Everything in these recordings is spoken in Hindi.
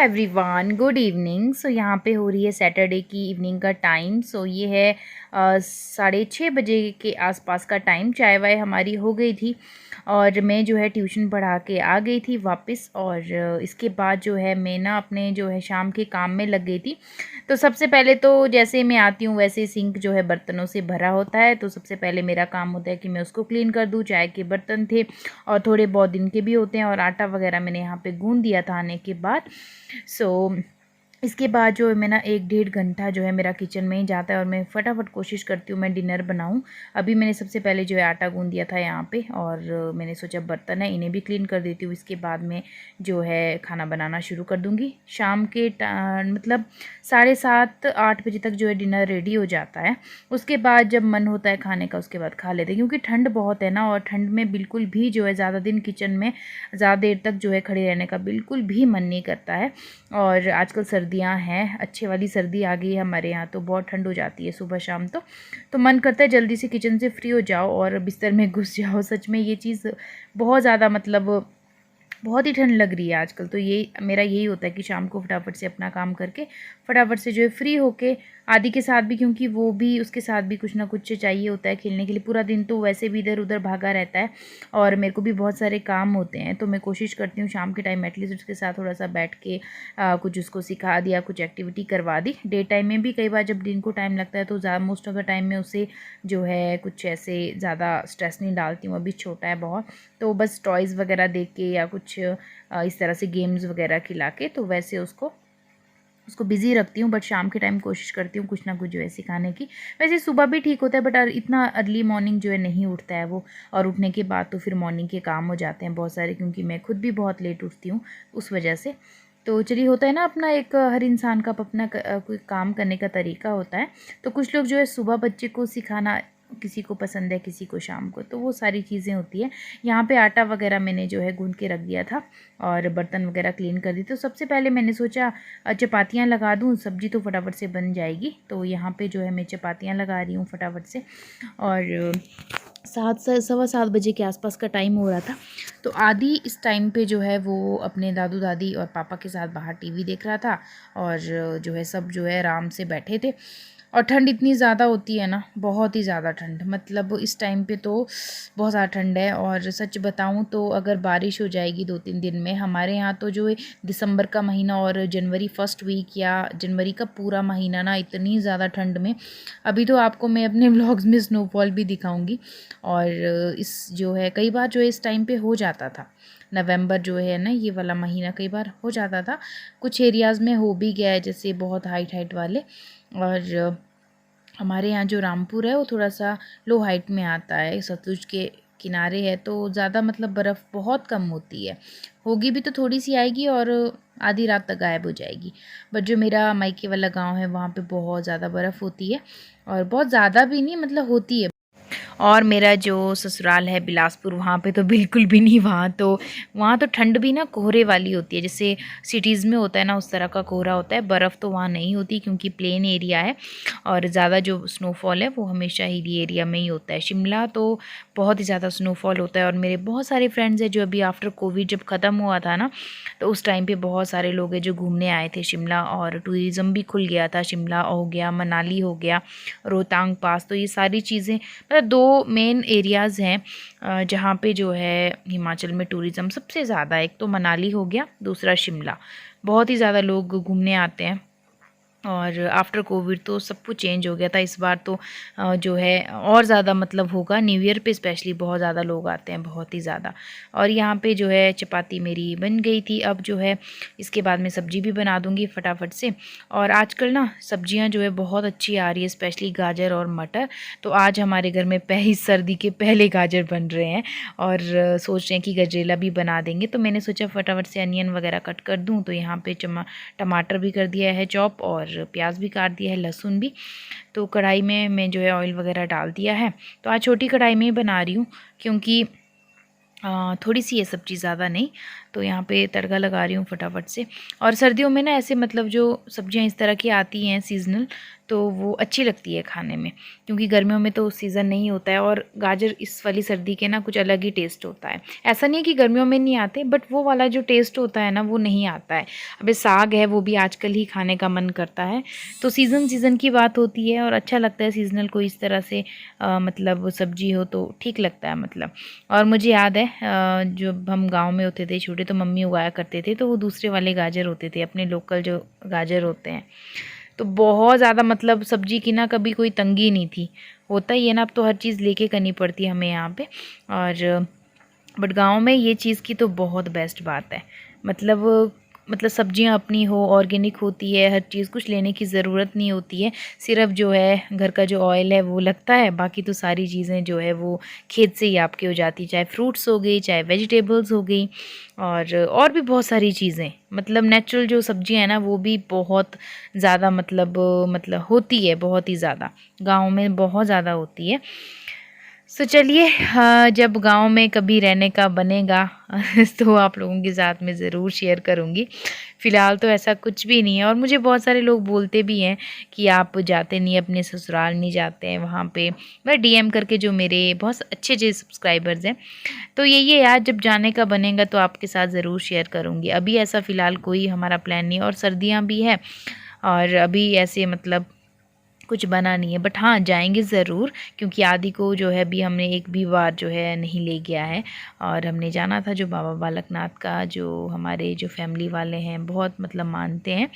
Everyone, good evening. सो यहाँ पे हो रही है सैटरडे की इवनिंग का टाइम। सो ये है 6:30 बजे के आसपास का टाइम। चाय वाय हमारी हो गई थी और मैं जो है ट्यूशन पढ़ा के आ गई थी वापस। और इसके बाद जो है मैं ना अपने जो है शाम के काम में लग गई थी। तो सबसे पहले तो जैसे मैं आती हूँ वैसे सिंक जो है बर्तनों से भरा होता है, तो सबसे पहले मेरा काम होता है कि मैं उसको क्लीन कर दूँ। चाय के बर्तन थे और थोड़े बहुत दिन के भी होते हैं, और आटा वगैरह मैंने यहाँ पे गूँध दिया था आने के बाद। सो इसके बाद जो है मैं ना 1-1.5 घंटा जो है मेरा किचन में ही जाता है और मैं फटाफट कोशिश करती हूँ मैं डिनर बनाऊँ। अभी मैंने सबसे पहले जो है आटा गूँध दिया था यहाँ पे, और मैंने सोचा बर्तन है इन्हें भी क्लीन कर देती हूँ। इसके बाद में जो है खाना बनाना शुरू कर दूँगी। शाम के मतलब 7:30-8 बजे तक जो है डिनर रेडी हो जाता है। उसके बाद जब मन होता है खाने का उसके बाद खा लेते हैं, क्योंकि ठंड बहुत है ना, और ठंड में बिल्कुल भी जो है ज़्यादा दिन किचन में ज़्यादा देर तक जो है खड़े रहने का बिल्कुल भी मन नहीं करता है। और आजकल सर्दियां हैं, अच्छी वाली सर्दी आ गई है हमारे यहाँ, तो बहुत ठंड हो जाती है सुबह शाम। तो मन करता है जल्दी से किचन से फ्री हो जाओ और बिस्तर में घुस जाओ। सच में ये चीज़ बहुत ज़्यादा मतलब बहुत ही ठंड लग रही है आजकल। तो ये मेरा यही होता है कि शाम को फटाफट से अपना काम करके फटाफट से जो है फ्री होके, आदि के साथ भी, क्योंकि वो भी उसके साथ भी कुछ ना कुछ चाहिए होता है खेलने के लिए। पूरा दिन तो वैसे भी इधर उधर भागा रहता है और मेरे को भी बहुत सारे काम होते हैं, तो मैं कोशिश करती हूँ शाम के टाइम एटलीस्ट उसके साथ थोड़ा सा बैठ के कुछ उसको सिखा दिया, कुछ एक्टिविटी करवा दी। डे टाइम में भी कई बार जब दिन को टाइम लगता है तो मोस्ट ऑफ द टाइम में उसे जो है कुछ ऐसे ज़्यादा स्ट्रेस नहीं डालती हूँ, अभी छोटा है बहुत। तो बस टॉयज़ वगैरह देख के या कुछ इस तरह से गेम्स वगैरह खिला के, तो वैसे उसको बिज़ी रखती हूँ। बट शाम के टाइम कोशिश करती हूँ कुछ ना कुछ जो है सिखाने की। वैसे सुबह भी ठीक होता है, बट इतना अर्ली मॉर्निंग जो है नहीं उठता है वो, और उठने के बाद तो फिर मॉर्निंग के काम हो जाते हैं बहुत सारे, क्योंकि मैं खुद भी बहुत लेट उठती हूँ उस वजह से। तो चलिए, होता है ना अपना एक, हर इंसान का अपना कोई काम करने का तरीका होता है। तो कुछ लोग जो है सुबह बच्चे को सिखाना किसी को पसंद है, किसी को शाम को, तो वो सारी चीज़ें होती है। यहाँ पे आटा वगैरह मैंने जो है गूंद के रख दिया था और बर्तन वगैरह क्लीन कर दी। तो सबसे पहले मैंने सोचा चपातियाँ लगा दूँ, सब्जी तो फटाफट से बन जाएगी। तो यहाँ पे जो है मैं चपातियाँ लगा रही हूँ फटाफट से। और 7 से 7:15 बजे के आसपास का टाइम हो रहा था। तो आदि इस टाइम पे जो है वो अपने दादू दादी और पापा के साथ बाहर टीवी देख रहा था, और जो है सब जो है आराम से बैठे थे। और ठंड इतनी ज़्यादा होती है ना, बहुत ही ज़्यादा ठंड, मतलब इस टाइम पे तो बहुत ज़्यादा ठंड है। और सच बताऊँ तो अगर बारिश हो जाएगी 2-3 दिन में हमारे यहाँ, तो जो दिसंबर का महीना और जनवरी फर्स्ट वीक या जनवरी का पूरा महीना ना, इतनी ज़्यादा ठंड में, अभी तो आपको मैं अपने व्लॉग्स में स्नोफॉल भी दिखाऊंगी। और इस जो है कई बार जो है इस टाइम पे हो जाता था, नवंबर जो है ना ये वाला महीना कई बार हो जाता था। कुछ एरियाज़ में हो भी गया है, जैसे बहुत हाइट वाले। और हमारे यहाँ जो रामपुर है वो थोड़ा सा लो हाइट में आता है, सतलुज के किनारे है, तो ज़्यादा मतलब बर्फ़ बहुत कम होती है। होगी भी तो थोड़ी सी आएगी और आधी रात तक गायब हो जाएगी। बट जो मेरा मायके वाला गांव है वहाँ पे बहुत ज़्यादा बर्फ़ होती है, और बहुत ज़्यादा भी नहीं, मतलब होती है। और मेरा जो ससुराल है बिलासपुर, वहाँ पे तो बिल्कुल भी नहीं। वहाँ तो ठंड भी ना कोहरे वाली होती है, जैसे सिटीज़ में होता है ना उस तरह का कोहरा होता है। बर्फ़ तो वहाँ नहीं होती क्योंकि प्लेन एरिया है, और ज़्यादा जो स्नोफॉल है वो हमेशा हिली एरिया में ही होता है। शिमला तो बहुत ही ज़्यादा स्नोफॉल होता है। और मेरे बहुत सारे फ्रेंड्स हैं जो अभी आफ्टर कोविड जब ख़त्म हुआ था ना, तो उस टाइम पे बहुत सारे लोग हैं जो घूमने आए थे शिमला, और टूरिज़्म भी खुल गया था। शिमला हो गया, मनाली हो गया, रोहतांग पास, तो ये सारी चीज़ें मतलब 2 मेन एरियाज़ हैं जहाँ पे जो है हिमाचल में टूरिज़्म सबसे ज़्यादा। एक तो मनाली हो गया, दूसरा शिमला। बहुत ही ज़्यादा लोग घूमने आते हैं। और आफ्टर कोविड तो सब कुछ चेंज हो गया था। इस बार तो जो है और ज़्यादा मतलब होगा, न्यू ईयर पे स्पेशली बहुत ज़्यादा लोग आते हैं, बहुत ही ज़्यादा। और यहाँ पे जो है चपाती मेरी बन गई थी। अब जो है इसके बाद मैं सब्ज़ी भी बना दूँगी फटाफट से। और आजकल ना सब्जियाँ जो है बहुत अच्छी आ रही है, स्पेशली गाजर और मटर। तो आज हमारे घर में सर्दी के पहले गाजर बन रहे हैं, और सोच रहे हैं कि गजरेला भी बना देंगे। तो मैंने सोचा फटाफट से अनियन वगैरह कट कर दूँ। तो यहाँ पे टमाटर भी कर दिया है चॉप, और प्याज भी काट दिया है, लहसुन भी। तो कढ़ाई में मैं जो है ऑयल वगैरह डाल दिया है। तो आज छोटी कढ़ाई में ही बना रही हूँ, क्योंकि थोड़ी सी है सब्ज़ी, ज़्यादा नहीं। तो यहाँ पे तड़का लगा रही हूँ फटाफट से। और सर्दियों में ना ऐसे मतलब जो सब्जियाँ इस तरह की आती हैं सीज़नल, तो वो अच्छी लगती है खाने में, क्योंकि गर्मियों में तो सीज़न नहीं होता है। और गाजर इस वाली सर्दी के ना कुछ अलग ही टेस्ट होता है। ऐसा नहीं है कि गर्मियों में नहीं आते, बट वो वाला जो टेस्ट होता है ना वो नहीं आता है। अभी साग है वो भी आजकल ही खाने का मन करता है। तो सीज़न की बात होती है और अच्छा लगता है सीज़नल कोई इस तरह से मतलब सब्जी हो तो ठीक लगता है मतलब। और मुझे याद है जब हम गांव में होते थे छोटे तो मम्मी उगाया करते थे, तो वो दूसरे वाले गाजर होते थे, अपने लोकल जो गाजर होते हैं। तो बहुत ज़्यादा मतलब सब्जी की ना कभी कोई तंगी नहीं थी। होता ही है ना, अब तो हर चीज़ लेके करनी पड़ती है हमें यहाँ पे। और बट गांव में ये चीज़ की तो बहुत बेस्ट बात है। मतलब सब्जियां अपनी हो, ऑर्गेनिक होती है हर चीज़, कुछ लेने की ज़रूरत नहीं होती है। सिर्फ जो है घर का जो ऑयल है वो लगता है, बाकी तो सारी चीज़ें जो है वो खेत से ही आपकी हो जाती, चाहे फ्रूट्स हो गई, चाहे वेजिटेबल्स हो गई, और भी बहुत सारी चीज़ें। मतलब नेचुरल जो सब्जियां हैं ना वो भी बहुत ज़्यादा मतलब होती है, बहुत ही ज़्यादा गाँव में बहुत ज़्यादा होती है। सो चलिए, जब गांव में कभी रहने का बनेगा तो आप लोगों के साथ में ज़रूर शेयर करूंगी। फ़िलहाल तो ऐसा कुछ भी नहीं है। और मुझे बहुत सारे लोग बोलते भी हैं कि आप जाते नहीं, अपने ससुराल नहीं जाते हैं वहाँ पे। मैं डीएम करके, जो मेरे बहुत अच्छे अच्छे सब्सक्राइबर्स हैं, तो यही है यार, जब जाने का बनेगा तो आपके साथ ज़रूर शेयर करूँगी। अभी ऐसा फ़िलहाल कोई हमारा प्लान नहीं है, और सर्दियाँ भी है और अभी ऐसे मतलब कुछ बना नहीं है। बट हाँ, जाएंगे ज़रूर, क्योंकि आदि को जो है अभी हमने एक भी बार जो है नहीं ले गया है। और हमने जाना था जो बाबा बालकनाथ का, जो हमारे जो फैमिली वाले हैं बहुत मतलब मानते हैं,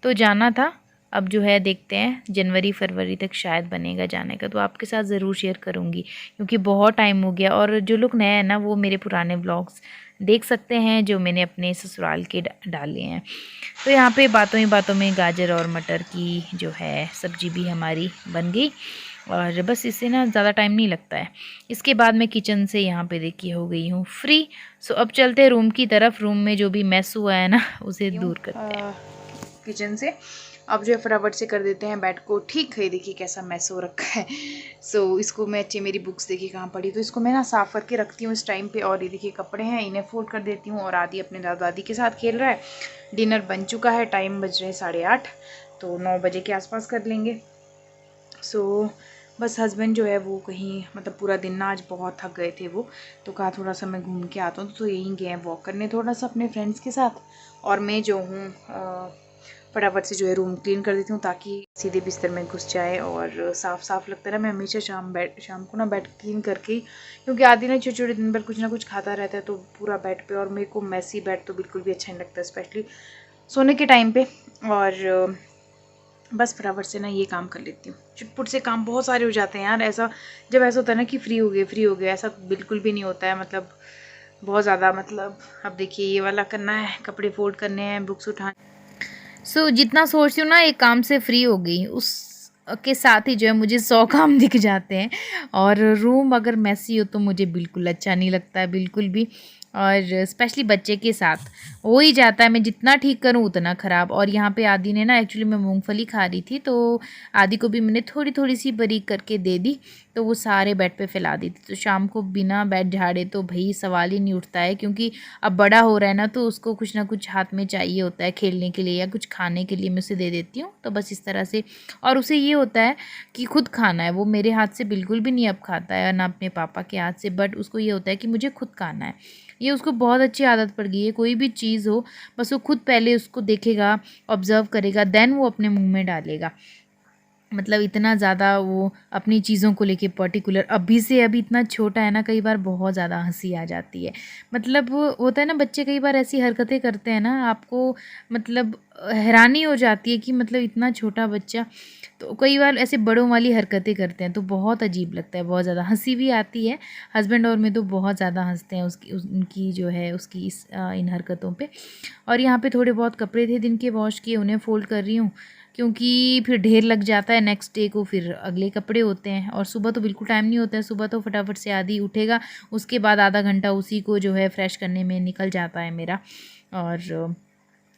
तो जाना था। अब जो है देखते हैं, जनवरी फरवरी तक शायद बनेगा जाने का, तो आपके साथ ज़रूर शेयर करूँगी, क्योंकि बहुत टाइम हो गया। और जो लोग नए हैं ना वो मेरे पुराने ब्लॉग्स देख सकते हैं जो मैंने अपने ससुराल के डाले हैं। तो यहाँ पे बातों ही बातों में गाजर और मटर की जो है सब्जी भी हमारी बन गई, और बस इससे ना ज़्यादा टाइम नहीं लगता है। इसके बाद मैं किचन से यहाँ पे देखिए हो गई हूँ फ्री। सो अब चलते हैं रूम की तरफ। रूम में जो भी मैस हुआ है ना उसे दूर करते हैं किचन से। अब जो है फटाफट से कर देते हैं बेड को ठीक है। देखिए कैसा मैस हो रखा है। सो इसको मैं अच्छी, मेरी बुक्स देखिए कहाँ पड़ी, तो इसको मैं ना साफ़ करके रखती हूँ इस टाइम पे। और ये देखिए कपड़े हैं, इन्हें फोल्ड कर देती हूँ। और आदि अपने दादा दादी के साथ खेल रहा है। डिनर बन चुका है, टाइम बज रहे 8:30, तो 9 बजे के आसपास कर लेंगे। सो बस हस्बैंड जो है वो कहीं मतलब पूरा दिन ना आज बहुत थक गए थे वो, तो कहा थोड़ा सा मैं घूम के आता हूँ, तो यहीं गए हैं वॉक करने थोड़ा सा अपने फ्रेंड्स के साथ। और मैं जो हूँ फटाफट से जो है रूम क्लीन कर देती हूँ, ताकि सीधे बिस्तर में घुस जाए और साफ़ लगता है। मैं हमेशा शाम को ना बेड क्लीन करके, क्योंकि आदि ना छोटे छोटे दिन भर कुछ ना कुछ खाता रहता है, तो पूरा बेड पे, और मेरे को मैसी बेड तो बिल्कुल भी अच्छा नहीं लगता, स्पेशली सोने के टाइम पे। और बस फटाफट से ना ये काम कर लेती हूँ। चुटपुट से काम बहुत सारे हो जाते हैं यार। ऐसा जब ऐसा होता है ना कि फ्री हो गए, ऐसा बिल्कुल भी नहीं होता है। मतलब बहुत ज़्यादा, मतलब अब देखिए ये वाला करना है, कपड़े फोल्ड करने हैं, बुक्स उठाने। जितना सोचती हूँ ना एक काम से फ्री हो गई, उस के साथ ही जो है मुझे 100 काम दिख जाते हैं। और रूम अगर मैसी हो तो मुझे बिल्कुल अच्छा नहीं लगता है, बिल्कुल भी। और स्पेशली बच्चे के साथ हो ही जाता है, मैं जितना ठीक करूँ उतना ख़राब। और यहाँ पे आदि ने ना, एक्चुअली मैं मूंगफली खा रही थी, तो आदि को भी मैंने थोड़ी थोड़ी सी बारीक करके दे दी, तो वो सारे बेड पे फैला दी थी। तो शाम को बिना बेड झाड़े तो भाई सवाल ही नहीं उठता है, क्योंकि अब बड़ा हो रहा है ना, तो उसको कुछ ना कुछ हाथ में चाहिए होता है खेलने के लिए या कुछ खाने के लिए। मैं उसे दे देती हूँ, तो बस इस तरह से। और उसे ये होता है कि खुद खाना है, वो मेरे हाथ से बिल्कुल भी नहीं अब खाता है, और ना अपने पापा के हाथ से, बट उसको ये होता है कि मुझे खुद खाना है। ये उसको बहुत अच्छी आदत पड़ गई है। कोई भी चीज़ हो, बस वो खुद पहले उसको देखेगा, ऑब्जर्व करेगा, देन वो अपने मुंह में डालेगा। मतलब इतना ज़्यादा वो अपनी चीज़ों को लेके पर्टिकुलर, अभी से अभी इतना छोटा है ना, कई बार बहुत ज़्यादा हंसी आ जाती है। मतलब वो होता है ना, बच्चे कई बार ऐसी हरकतें करते हैं ना, आपको मतलब हैरानी हो जाती है कि मतलब इतना छोटा बच्चा तो कई बार ऐसे बड़ों वाली हरकतें करते हैं, तो बहुत अजीब लगता है, बहुत ज़्यादा हंसी भी आती है। हस्बैंड और मैं तो बहुत ज़्यादा हंसते हैं उनकी जो है उसकी इन हरकतों पे। और यहाँ पे थोड़े बहुत कपड़े थे दिन के वॉश किए, उन्हें फ़ोल्ड कर रही हूँ, क्योंकि फिर ढेर लग जाता है नेक्स्ट डे को, फिर अगले कपड़े होते हैं। और सुबह तो बिल्कुल टाइम नहीं होता है, सुबह तो फटाफट से आदि उठेगा, उसके बाद आधा घंटा उसी को जो है फ्रेश करने में निकल जाता है मेरा। और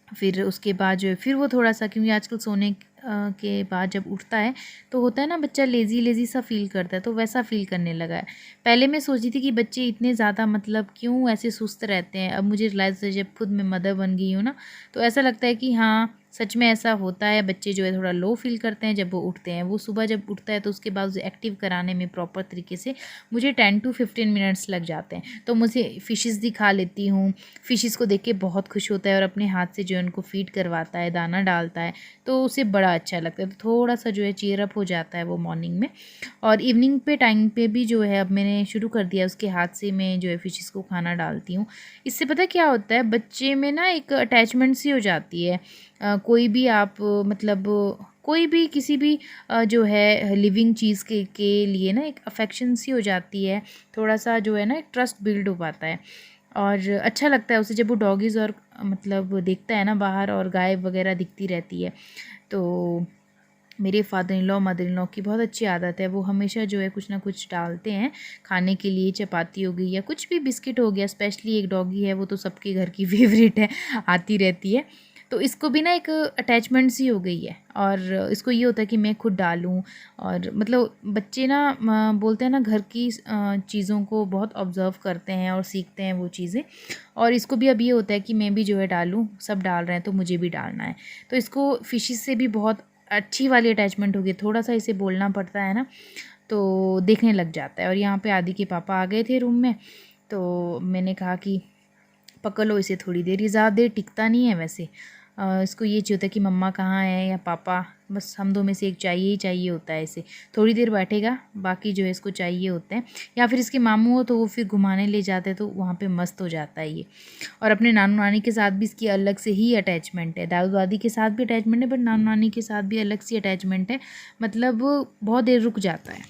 फिर उसके बाद जो है फिर वो थोड़ा सा, क्योंकि आजकल सोने के बाद जब उठता है तो होता है ना बच्चा लेज़ी लेज़ी सा फील करता है, तो वैसा फील करने लगा है। पहले मैं सोचती थी कि बच्चे इतने ज़्यादा मतलब क्यों ऐसे सुस्त रहते हैं, अब मुझे रियलाइज़ है जब खुद मैं मदर बन गई हूँ ना, तो ऐसा लगता है कि हाँ सच में ऐसा होता है, बच्चे जो है थोड़ा लो फील करते हैं जब वो उठते हैं। वो सुबह जब उठता है तो उसके बाद उसे एक्टिव कराने में प्रॉपर तरीके से मुझे 10 to 15 मिनट्स लग जाते हैं। तो मुझे फ़िशेज़ दिखा लेती हूँ, फ़िशेज़ को देख के बहुत खुश होता है और अपने हाथ से जो है उनको फ़ीड करवाता है, दाना डालता है, तो उसे बड़ा अच्छा लगता है। तो थोड़ा-सा जो है चीयर अप हो जाता है वो मॉर्निंग में। और इवनिंग पे टाइम पे भी जो है अब मैंने शुरू कर दिया, उसके हाथ से मैं जो है फ़िशेज़ को खाना डालती हूँ। इससे पता है क्या होता है, बच्चे में ना एक अटैचमेंट सी हो जाती है। कोई भी आप मतलब कोई भी किसी भी जो है लिविंग चीज़ के लिए ना एक अफेक्शन सी हो जाती है, थोड़ा-सा जो है ना एक ट्रस्ट बिल्ड हो पाता है और अच्छा लगता है उसे जब वो डॉगीज़ और मतलब देखता है ना बाहर और गाय वगैरह दिखती रहती है। तो मेरे father in law mother in law की बहुत अच्छी आदत है, वो हमेशा जो है कुछ ना कुछ डालते हैं खाने के लिए, चपाती हो गई या कुछ भी बिस्किट हो गया। स्पेशली एक डॉगी है, वो तो सबके घर की फेवरेट है, आती रहती है। तो इसको भी ना एक अटैचमेंट सी हो गई है और इसको ये होता है कि मैं खुद डालूँ। और मतलब बच्चे ना बोलते हैं ना घर की चीज़ों को बहुत ऑब्ज़र्व करते हैं और सीखते हैं वो चीज़ें। और इसको भी अब ये होता है कि मैं भी जो है डालूँ, सब डाल रहे हैं तो मुझे भी डालना है। तो इसको फ़िशेज़ से भी बहुत अच्छी वाली अटैचमेंट हो गई। थोड़ा-सा इसे बोलना पड़ता है ना, तो देखने लग जाता है। और यहाँ पे आदि के पापा आ गए थे रूम में, तो मैंने कहा कि पकड़ लो इसे थोड़ी देर, ये ज़्यादा देर टिकता नहीं है वैसे। इसको ये चाहिए होता है कि मम्मा कहाँ है या पापा, बस हम दो में से एक चाहिए ही चाहिए होता है इसे। थोड़ी देर बैठेगा, बाकी जो है इसको चाहिए होते हैं। या फिर इसके मामू हो तो वो फिर घुमाने ले जाते हैं, तो वहाँ पे मस्त हो जाता है ये। और अपने नानू नानी के साथ भी इसकी अलग से ही अटैचमेंट है। दादू दादी के साथ भी अटैचमेंट है, बट नानू नानी के साथ भी अलग सी अटैचमेंट है। मतलब बहुत देर रुक जाता है।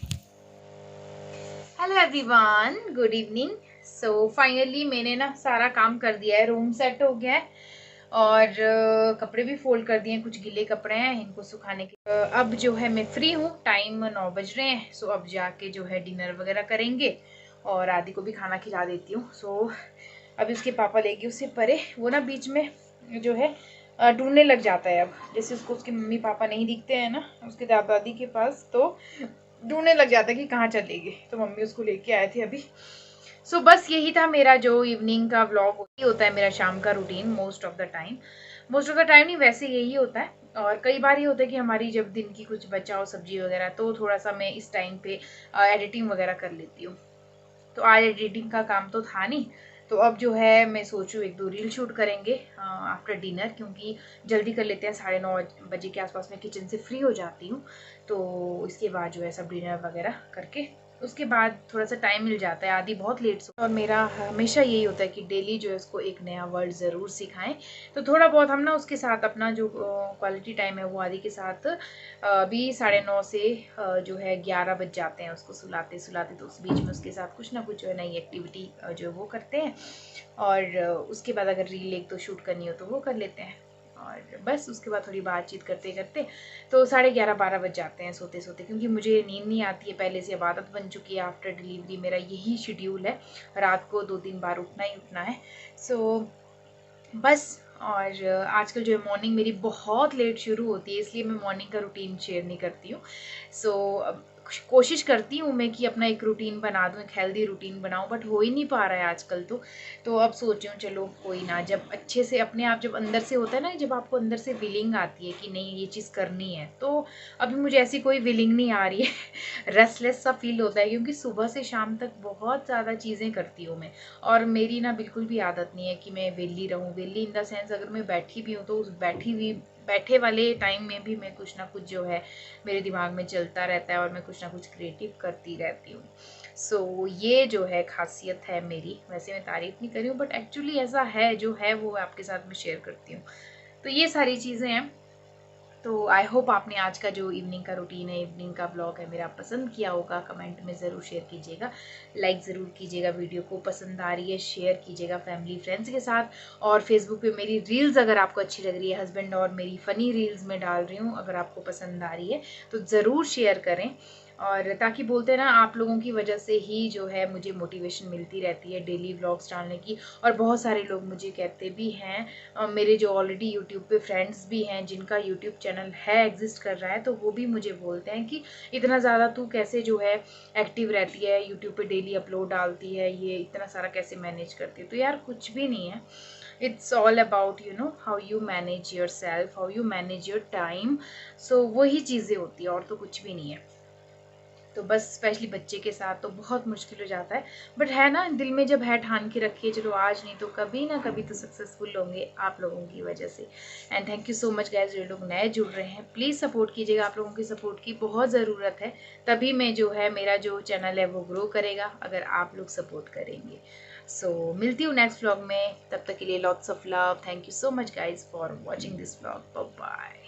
Hello everyone, good evening. So finally मैंने ना सारा काम कर दिया है, रूम सेट हो गया है और कपड़े भी फोल्ड कर दिए हैं। कुछ गीले कपड़े हैं, इनको सुखाने के अब जो है मैं फ्री हूँ। टाइम 9 बज रहे हैं। सो अब जाके जो है डिनर वगैरह करेंगे और आदि को भी खाना खिला देती हूँ। सो अब इसके पापा लेके उससे परे, वो ना बीच में जो है ढूंढने लग जाता है। अब जैसे उसको उसके मम्मी पापा नहीं दिखते हैं ना उसके दादा दादी के पास, तो ढूंढने लग जाता है कि कहाँ चले गए। तो मम्मी उसको लेके आए थे अभी। सो बस यही था मेरा जो इवनिंग का व्लॉग होता है, मेरा शाम का routine. Most of the time, most of the time नहीं, वैसे यही होता है। और कई बार ये होता है कि हमारी जब दिन की कुछ बचा हो सब्जी वगैरह, तो थोड़ा सा मैं इस टाइम पे एडिटिंग वगैरह कर लेती हूँ। तो आज एडिटिंग का काम तो था नहीं, तो अब जो है मैं सोचूँ 1-2 रील शूट करेंगे आफ्टर डिनर, क्योंकि जल्दी कर लेते हैं। 9:30 बजे के आसपास मैं किचन से फ्री हो जाती हूँ। तो इसके बाद जो है सब डिनर वगैरह करके उसके बाद थोड़ा सा टाइम मिल जाता है। आदि बहुत लेट सो, और मेरा हमेशा यही होता है कि डेली जो है उसको एक नया वर्ड ज़रूर सिखाएं। तो थोड़ा बहुत हम ना उसके साथ अपना जो क्वालिटी टाइम है वो आदि के साथ अभी 9:30 से जो है 11 बज जाते हैं उसको सुलाते सुलाते। तो उस बीच में उसके साथ कुछ ना कुछ जो है नई एक्टिविटी जो वो करते हैं। और उसके बाद अगर रील एक तो शूट करनी हो तो वो कर लेते हैं। और बस उसके बाद थोड़ी बातचीत करते करते तो 11:30-12 बज जाते हैं सोते सोते, क्योंकि मुझे नींद नहीं आती है। पहले से अब आदत बन चुकी है। आफ्टर डिलीवरी मेरा यही शेड्यूल है, रात को 2-3 बार उठना ही उठना है। सो बस। और आजकल जो है मॉर्निंग मेरी बहुत लेट शुरू होती है, इसलिए मैं मॉर्निंग का रूटीन शेयर नहीं करती हूँ। सो कोशिश करती हूँ मैं कि अपना एक रूटीन बना दूँ, एक हेल्दी रूटीन बनाऊँ, बट हो ही नहीं पा रहा है आजकल तो अब सोच रही हूँ चलो कोई ना, जब अच्छे से अपने आप जब अंदर से होता है ना, जब आपको अंदर से विलिंग आती है कि नहीं ये चीज़ करनी है, तो अभी मुझे ऐसी कोई विलिंग नहीं आ रही है। रेस्टलेस सा फील होता है, क्योंकि सुबह से शाम तक बहुत ज़्यादा चीज़ें करती हूँ मैं। और मेरी ना बिल्कुल भी आदत नहीं है कि मैं वेली रहूँ। वेली इन द सेंस, अगर मैं बैठी भी हूँ तो उस बैठे वाले टाइम में भी मैं कुछ ना कुछ जो है मेरे दिमाग में चलता रहता है और मैं कुछ ना कुछ क्रिएटिव करती रहती हूँ। सो ये जो है खासियत है मेरी। वैसे मैं तारीफ नहीं कर रही हूँ, बट एक्चुअली ऐसा है, जो है वो आपके साथ में शेयर करती हूँ। तो ये सारी चीज़ें हैं। तो आई होप आपने आज का जो इवनिंग का रूटीन है, इवनिंग का ब्लॉग है मेरा, पसंद किया होगा। कमेंट में ज़रूर शेयर कीजिएगा, लाइक ज़रूर कीजिएगा। वीडियो को पसंद आ रही है शेयर कीजिएगा फैमिली फ्रेंड्स के साथ। और फेसबुक पे मेरी रील्स अगर आपको अच्छी लग रही है, हस्बैंड और मेरी फ़नी रील्स में डाल रही हूँ, अगर आपको पसंद आ रही है तो ज़रूर शेयर करें। और ताकि बोलते हैं ना, आप लोगों की वजह से ही जो है मुझे मोटिवेशन मिलती रहती है डेली व्लॉग्स डालने की। और बहुत सारे लोग मुझे कहते भी हैं, मेरे जो ऑलरेडी यूट्यूब पे फ्रेंड्स भी हैं जिनका यूट्यूब चैनल है, एग्जिस्ट कर रहा है, तो वो भी मुझे बोलते हैं कि इतना ज़्यादा तू कैसे जो है एक्टिव रहती है, यूट्यूब पे डेली अपलोड डालती है, ये इतना सारा कैसे मैनेज करती है। तो यार कुछ भी नहीं है, it's all about how you manage yourself, how you manage your time। so वही चीज़ें होती है और तो कुछ भी नहीं है। तो बस स्पेशली बच्चे के साथ तो बहुत मुश्किल हो जाता है, बट है ना, दिल में जब है ठान के रखिए चलो आज नहीं तो कभी ना कभी तो सक्सेसफुल होंगे आप लोगों की वजह से। And thank you so much guys, जो लोग नए जुड़ रहे हैं प्लीज़ सपोर्ट कीजिएगा, आप लोगों की सपोर्ट की बहुत ज़रूरत है, तभी मैं जो है मेरा जो चैनल है वो ग्रो करेगा अगर आप लोग सपोर्ट करेंगे। सो मिलती हूँ नेक्स्ट व्लॉग में, तब तक के लिए lots of love, thank you so much guys for watching this vlog, bye bye.